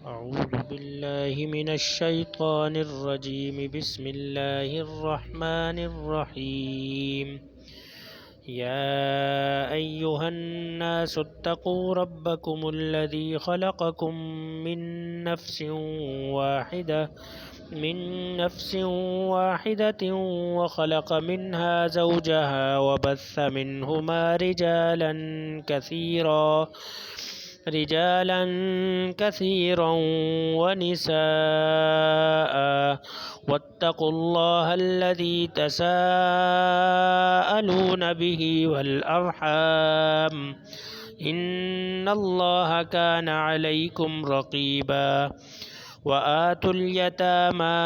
أعوذ بالله من الشيطان الرجيم. بسم الله الرحمن الرحيم. يا أيها الناس اتقوا ربكم الذي خلقكم من نفس واحدة وخلق منها زوجها وبث منهما رجالا كثيرا ونساء. واتقوا الله الذي تساءلون به والأرحام إن الله كان عليكم رقيبا. وآتوا اليتامى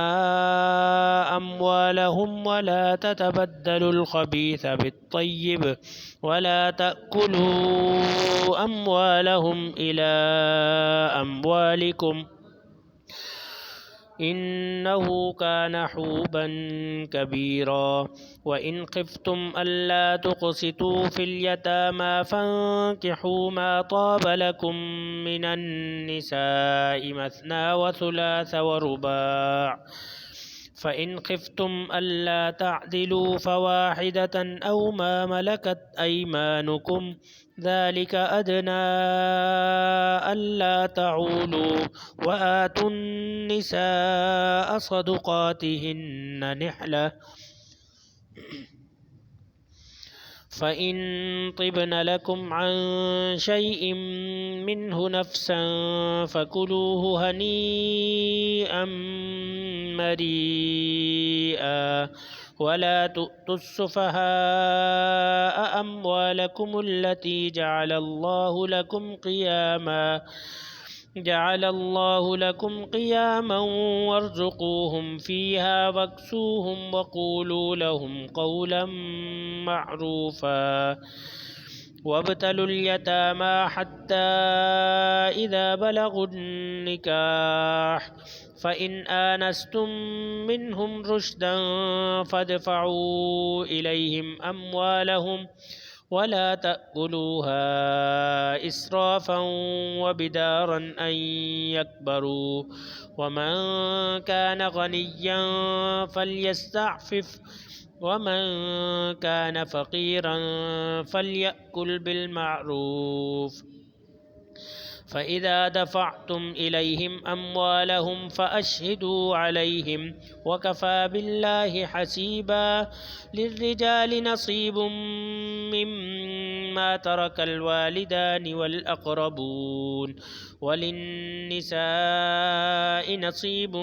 أموالهم ولا تتبدلوا الخبيث بالطيب ولا تأكلوا أموالهم إلى أموالكم إنه كان حوبا كبيرا. وإن خفتم ألا تقسطوا في اليتامى فانكحوا ما طاب لكم من النساء مثنى وثلاث ورباع. فإن خفتم ألا تعدلوا فواحدة أو ما ملكت أيمانكم ذلك أدنى ألا تعولوا. وآتوا النساء صدقاتهن نحلة فإن طبن لكم عن شيء منه نفسا فكلوه هنيئا مريئا. ولا تؤتوا السفهاء أموالكم التي جعل الله لكم قياما وارزقوهم فيها واكسوهم وقولوا لهم قولا معروفا. وابتلوا اليتامى حتى إذا بلغوا النكاح فإن آنستم منهم رشدا فادفعوا إليهم أموالهم ولا تأكلوها إسرافا وبدارا أن يكبروا. ومن كان غنيا فليستعفف ومن كان فقيرا فليأكل بالمعروف. فإذا دفعتم إليهم أموالهم فأشهدوا عليهم وكفى بالله حسيبا. للرجال نصيب مما ترك الوالدان والأقربون وللنساء نصيب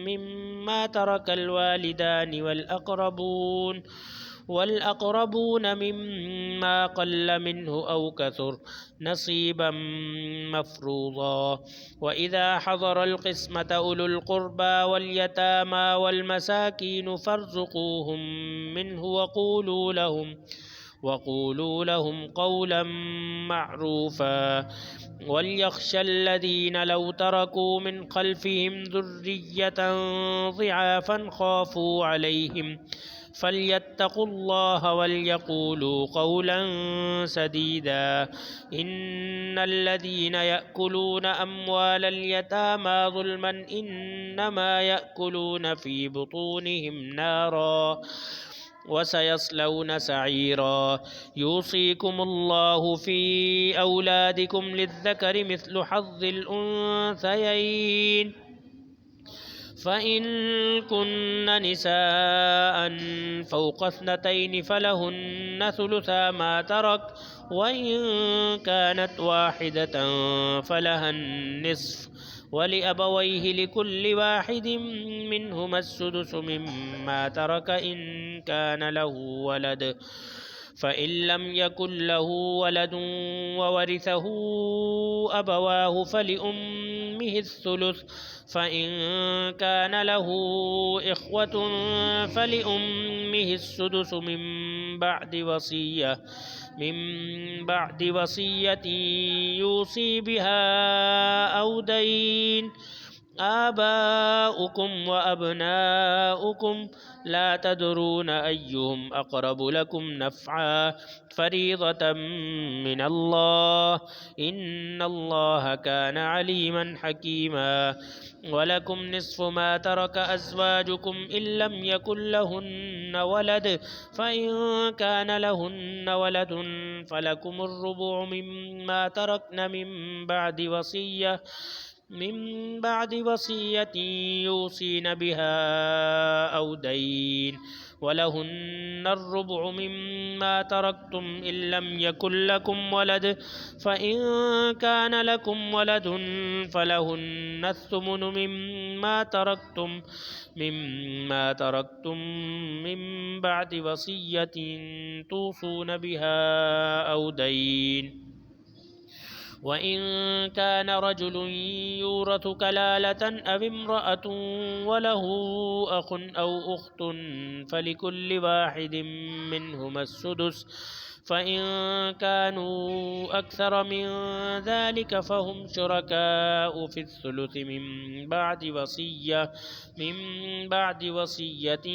مما ترك الوالدان والأقربون مما قل منه أو كثر نصيبا مفروضا. وإذا حضر القسمة أولو القربى واليتامى والمساكين فارزقوهم منه وقولوا لهم قولا معروفا. وليخشى الذين لو تركوا من خلفهم ذرية ضعافا خافوا عليهم فليتقوا الله وليقولوا قولا سديدا. إن الذين يأكلون أموال اليتامى ظلما إنما يأكلون في بطونهم نارا وسيصلون سعيرا. يوصيكم الله في أولادكم للذكر مثل حظ الأنثيين فإن كن نساء فوق 2 فلهن ثلثا ما ترك وإن كانت واحدة فلها النصف ولأبويه لكل واحد منهما السدس مما ترك إن كان له ولد. فإن لم يكن له ولد وورثه أبواه فلأمه الثلث. فإن كان له إخوة فلأمه السدس من بعد وصية يوصي بها أو دين. آباؤكم وأبناؤكم لا تدرون أيهم أقرب لكم نفعا فريضة من الله إن الله كان عليما حكيما ولكم نصف ما ترك أزواجكم إن لم يكن لهن ولد فإن كان لهن ولد فلكم الربع مما تركن من بعد وصية يوصين بها أو دين ولهن الربع مما تركتم إن لم يكن لكم ولد فإن كان لكم ولد فلهن الثمن مما تركتم من بعد وصية توصون بها أو دين وإن كان رجل يورث كلالة أو امرأة وله أخ أو أخت فلكل واحد منهما السدس فإن كانوا أكثر من ذلك فهم شركاء في الثلث من بعد وصية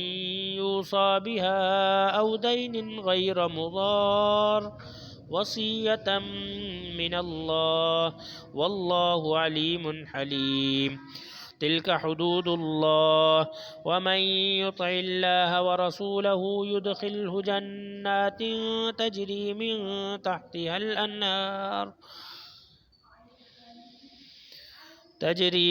يوصى بها أو دين غير مضار وصية من الله والله عليم حليم تلك حدود الله ومن يطع الله ورسوله يدخله جنات تجري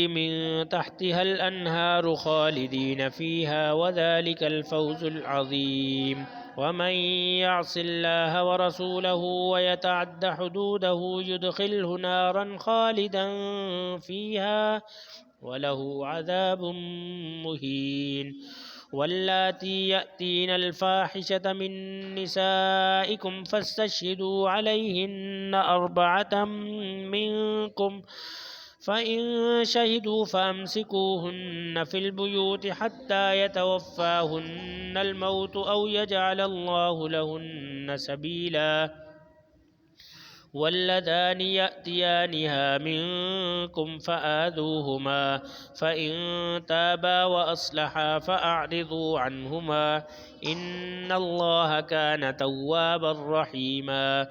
من تحتها الأنهار خالدين فيها وذلك الفوز العظيم ومن يعص الله ورسوله ويتعد حدوده يدخله نارا خالدا فيها وله عذاب مهين واللاتي يأتين الفاحشة من نسائكم فاستشهدوا عليهن 4 منكم فإن شهدوا فأمسكوهن في البيوت حتى يتوفاهن الموت أو يجعل الله لهن سبيلا واللذان يأتيانها منكم فآذوهما فإن تابا وأصلحا فأعرضوا عنهما إن الله كان توابا رحيما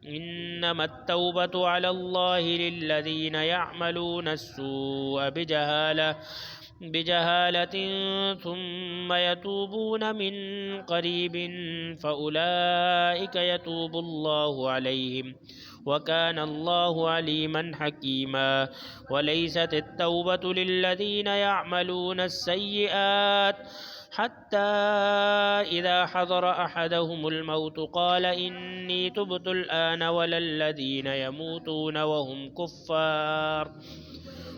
إنما التوبة على الله للذين يعملون السوء بجهالة ثم يتوبون من قريب فأولئك يتوب الله عليهم وكان الله عليما حكيما وليست التوبة للذين يعملون السيئات حتى إذا حضر أحدهم الموت قال إني تبت الآن ولا الذين يموتون وهم كفار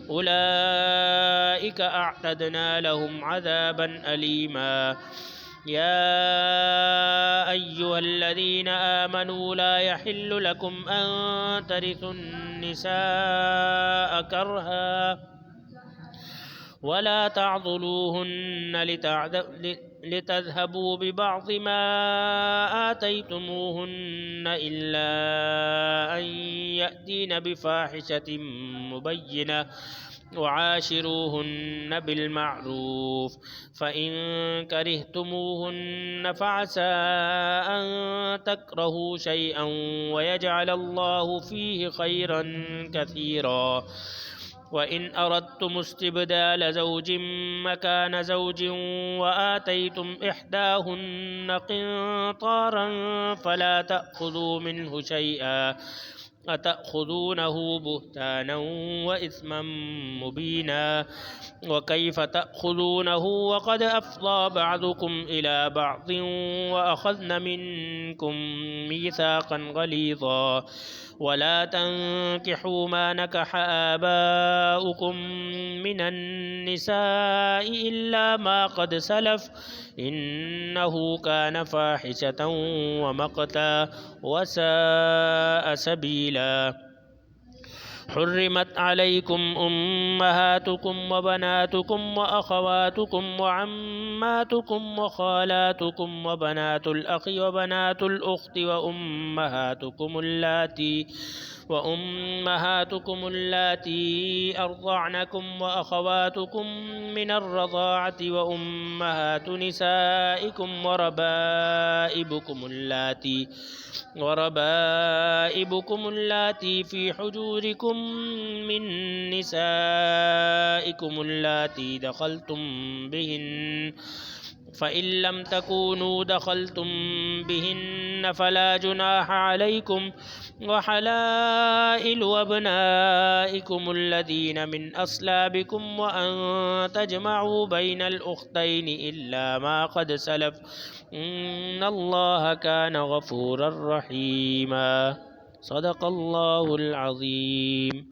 أولئك أعتدنا لهم عذابا أليما يا أيها الذين آمنوا لا يحل لكم أن ترثوا النساء كرها ولا تعضلوهن لتذهبوا ببعض ما آتيتموهن إلا أن يأتين بفاحشة مبينة وعاشروهن بالمعروف فإن كرهتموهن فعسى أن تكرهوا شيئا ويجعل الله فيه خيرا كثيرا وإن أردتم استبدال زوج مكان زوج وآتيتم إحداهن قنطارا فلا تأخذوا منه شيئا أتأخذونه بهتانا وإثما مبينا وكيف تأخذونه وقد أفضى بعضكم إلى بعض وأخذن منكم ميثاقا غليظا ولا تنكحوا ما نكح آباؤكم من النساء إلا ما قد سلف إنه كان فاحشة ومقتا وساء سبيلا حرمت عليكم أمهاتكم وبناتكم وأخواتكم وعماتكم وخالاتكم وبنات الأخ وبنات الأخت وأمهاتكم اللاتي أرضعنكم وأخواتكم من الرضاعة وأمهات نسائكم وربائبكم اللاتي في حجوركم من نسائكم اللاتي دخلتم بهن، فإن لم تكونوا دخلتم بهن فلا جناح عليكم، وحلائل أبنائكم الذين من أصلابكم، وأن تجمعوا بين الأختين إلا ما قد سلف، إن الله كان غفورا رحيما. صدق الله العظيم.